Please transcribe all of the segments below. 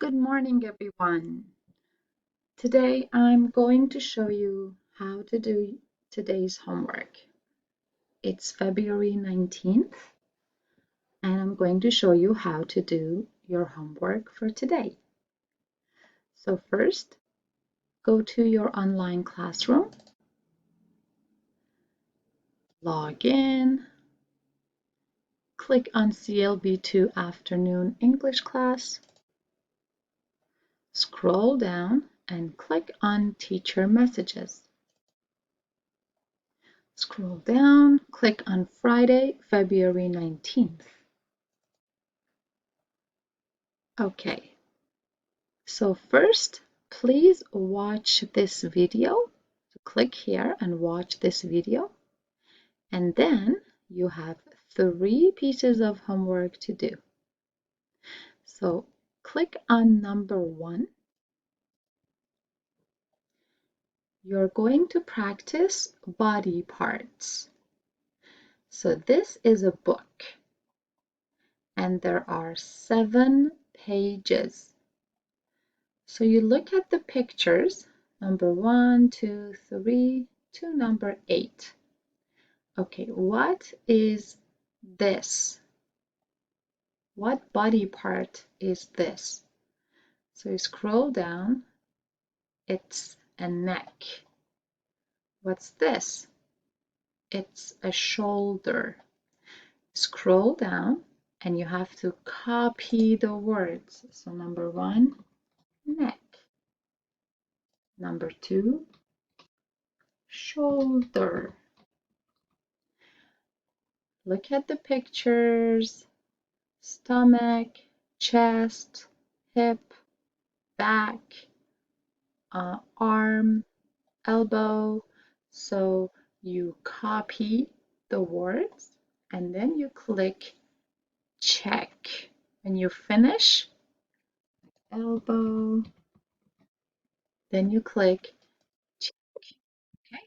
Good morning, everyone. Today I'm going to show you how to do today's homework. It's February 19th, and I'm going to show you how to do your homework for today. So first, go to your online classroom, log in, click on CLB2 Afternoon English class, scroll down and click on Teacher Messages. Scroll down, click on Friday, February 19th. Okay, so first, please watch this video. So click here and watch this video. And then you have 3 pieces of homework to do. So click on number 1. You're going to practice body parts. So this is a book, and there are 7 pages. So you look at the pictures, number 1, 2, 3, to number 8. Okay, what is this? What body part is this? So you scroll down, it's a neck. What's this? It's a shoulder. Scroll down and you have to copy the words. So number 1, neck. Number 2, shoulder. Look at the pictures. Stomach, chest, hip, back, arm, elbow. So you copy the words and then you click check. When you finish, elbow, then you click check. Okay.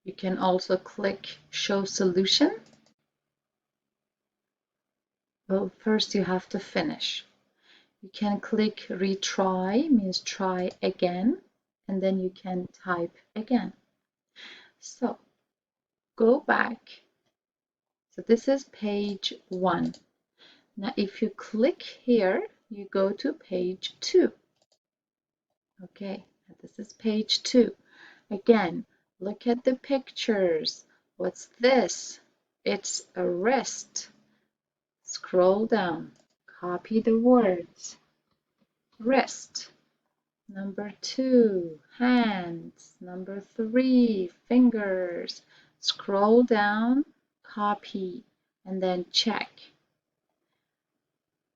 You can also click show solution. Well, first you have to finish. You can click retry, means try again, and then you can type again. So go back. So this is page 1. Now if you click here, you go to page 2. Okay, this is page 2. Again, look at the pictures. What's this? It's a wrist. Scroll down, copy the words. Wrist. Number 2, hands. Number 3, fingers. Scroll down, copy, and then check.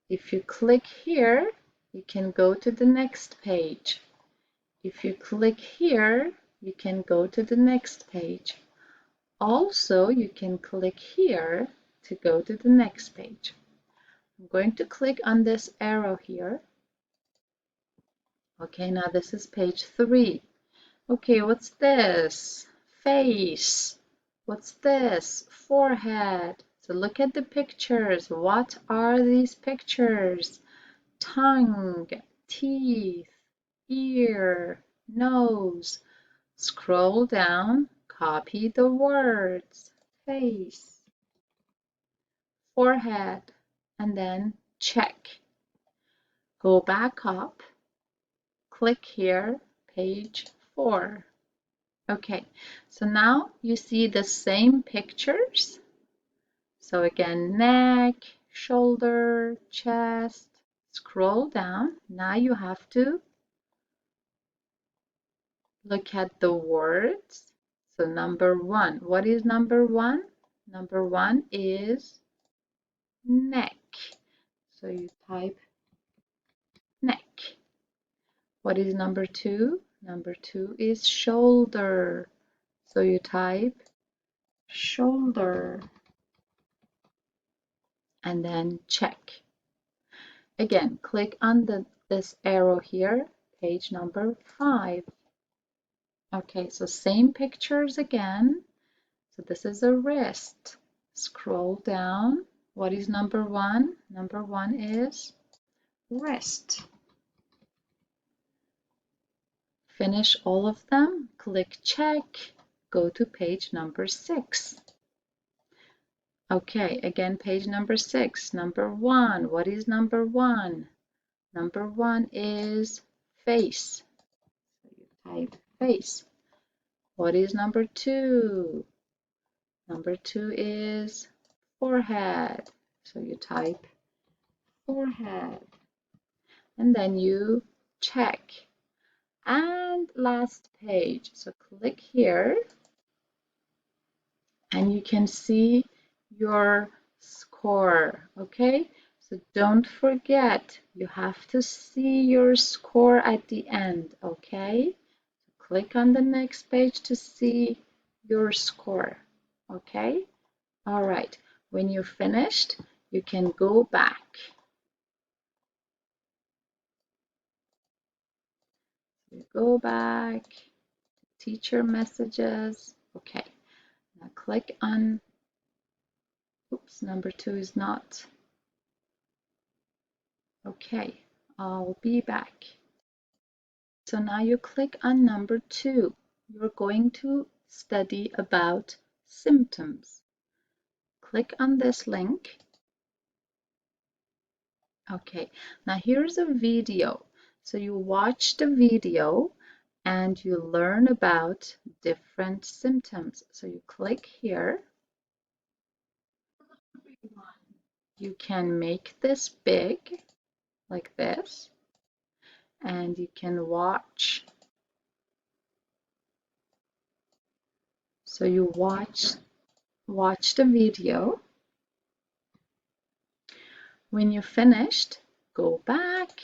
If you click here, you can go to the next page. If you click here, you can go to the next page. Also, you can click here to go to the next page. I'm going to click on this arrow here. Okay, now this is page 3. Okay, what's this? Face. What's this? Forehead. So look at the pictures. What are these pictures? Tongue, teeth, ear, nose. Scroll down, copy the words. Face, forehead, and then check. Go back up. Click here, page 4. Okay, so now you see the same pictures. So again, neck, shoulder, chest. Scroll down. Now you have to look at the words. So number 1, what is number 1? Number 1 is neck. So you type neck. What is number 2? Number 2 is shoulder. So you type shoulder and then check. Again, click on this arrow here, page number 5. Okay, so same pictures again. So this is a wrist. Scroll down, What is number one? Number one is rest. Finish all of them, click check, go to page number 6. Okay, again, page number 6. Number one, what is number one? Number one is face. So you type face. What is number two? Number two is forehead. So you type forehead. And then you check. And last page. So click here and you can see your score. Okay, so don't forget, you have to see your score at the end. Okay, click on the next page to see your score. Okay, all right, when you're finished, you can go back. You go back, teacher messages. Okay, now click on, oops, number 2 is not. Okay, I'll be back. So now you click on number 2. You're going to study about symptoms. Click on this link. Okay, now here's a video. So you watch the video and you learn about different symptoms. So you click here. You can make this big like this and you can watch. So you watch the video. When you're finished, go back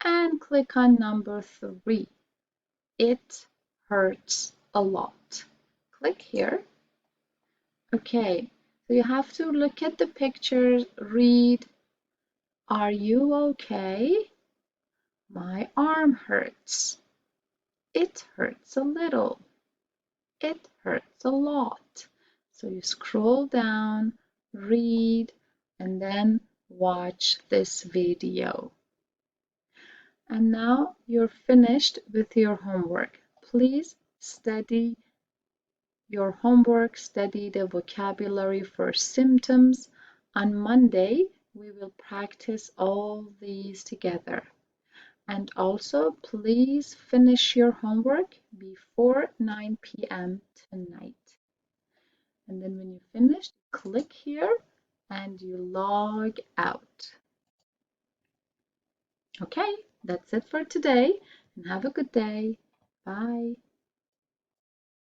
and click on number 3. It hurts a lot. Click here. Okay, so you have to look at the pictures, read, are you okay? My arm hurts. It hurts a little. It hurts a lot. So you scroll down, read, and then watch this video. And now you're finished with your homework. Please study your homework, study the vocabulary for symptoms. On Monday, we will practice all these together. And also, please finish your homework before 9 p.m. tonight. And then when you finish, click here and you log out. Okay, that's it for today and have a good day. Bye.